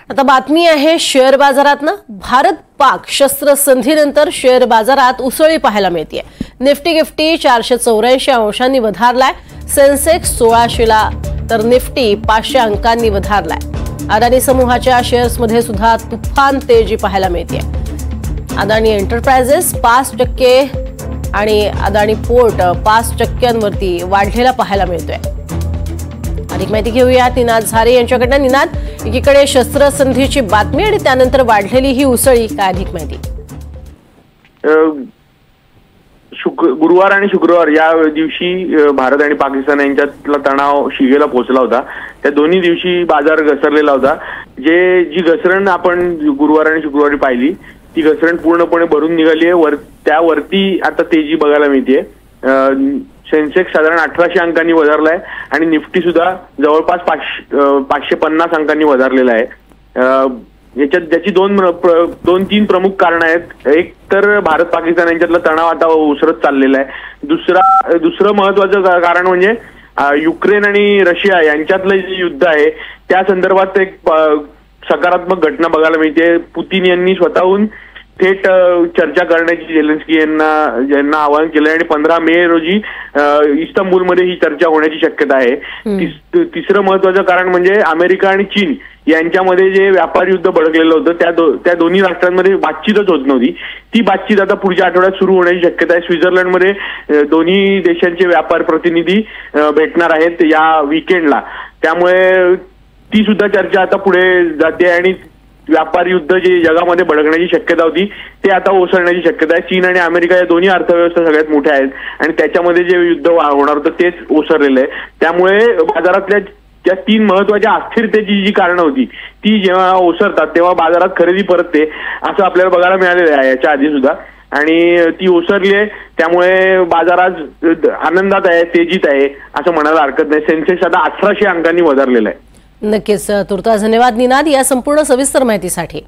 आता बातमी आहे शेअर बाजारातनं। भारत पाक शस्त्रसंधीनंतर शेअर बाजारात उसळी पाहायला मिळते। निफ्टी गिफ्टी 484 अंशांनी वधारलाय। सेन्सेक्स 1600 ला तर निफ्टी 500 अंकांनी वधारलाय। अदानी समूहाच्या शेअर्समध्ये सुद्धा तुफान तेजी पाहायला मिळते। अदानी एंटरप्राइजेस 5% आणि अदानी पोर्ट 5%वरती वाढलेला पाहायला मिळतोय। अधिक माहिती घेऊया निनाद झारे यांच्याकडून। निनाद, एकीकडे शस्त्रसंधीची बातमी आणि त्यानंतर वाढलेली ही उसळी, काय अधिक माहिती? गुरुवार आणि शुक्रवार या दिवशी भारत आणि पाकिस्तान यांच्यातला तणाव शिगेला पोहोचला होता। त्या दोन्ही दिवशी बाजार घसरलेला होता। जी घसरण आपण गुरुवार आणि शुक्रवारी पाहिली ती घसरण पूर्णपणे भरून निघाली आहे। त्यावरती आता तेजी बघायला मिळते। सेन्सेक्स साधारण 1800 अंकांनी वधारलाय आणि निफ्टी सुद्धा जवळपास 550 अंकांनी वधारलेला आहे। ज्याची दोन-तीन प्रमुख कारण आहेत। एक तर भारत पाकिस्तान यांच्यातला तणाव आता उसरत चाललेला आहे। दुसरं महत्त्वाचं कारण म्हणजे युक्रेन आणि रशिया यांच्यातलं जे युद्ध आहे त्या संदर्भात एक सकारात्मक घटना बघायला मिळते। पुतीन यांनी स्वतःहून थेट चर्चा करण्याची झेलेन्स्की यांना आवाहन केलं आणि 15 मे रोजी इस्तांबूलमध्ये ही चर्चा होण्याची शक्यता आहे। तिसरं महत्त्वाचं कारण म्हणजे अमेरिका आणि चीन यांच्यामध्ये जे व्यापार युद्ध भडकलेलं होतं त्या दोन्ही राष्ट्रांमध्ये बातचीतच होत नव्हती। ती बातचीत आता पुढच्या आठवड्यात सुरू होण्याची शक्यता आहे। स्वित्झर्लंडमध्ये दोन्ही देशांचे व्यापार प्रतिनिधी भेटणार आहेत या वीकेंडला। त्यामुळे ती सुद्धा चर्चा आता पुढे जाते आणि व्यापार युद्ध जे जगामध्ये भडकण्याची शक्यता होती ते आता ओसरण्याची शक्यता आहे। चीन आणि अमेरिका या दोन्ही अर्थव्यवस्था सगळ्यात मोठ्या आहेत आणि त्याच्यामध्ये जे युद्ध होणार होतं तेच ओसरलेलं आहे। त्यामुळे बाजारातल्या त्या 3 महत्त्वाच्या अस्थिरतेची जी कारणं होती ती जेव्हा ओसरतात तेव्हा बाजारात खरेदी परतते असं आपल्याला बघायला मिळालेलं आहे याच्या आधी सुद्धा, आणि ती ओसरली आहे। त्यामुळे बाजार आज आनंदात आहे, तेजीत आहे असं म्हणायला हरकत नाही। सेन्सेक्स आता 1800 अंकांनी वधारलेला आहे। नक्कीच। तुर्तास धन्यवाद निनाद या संपूर्ण सविस्तर माहितीसाठी।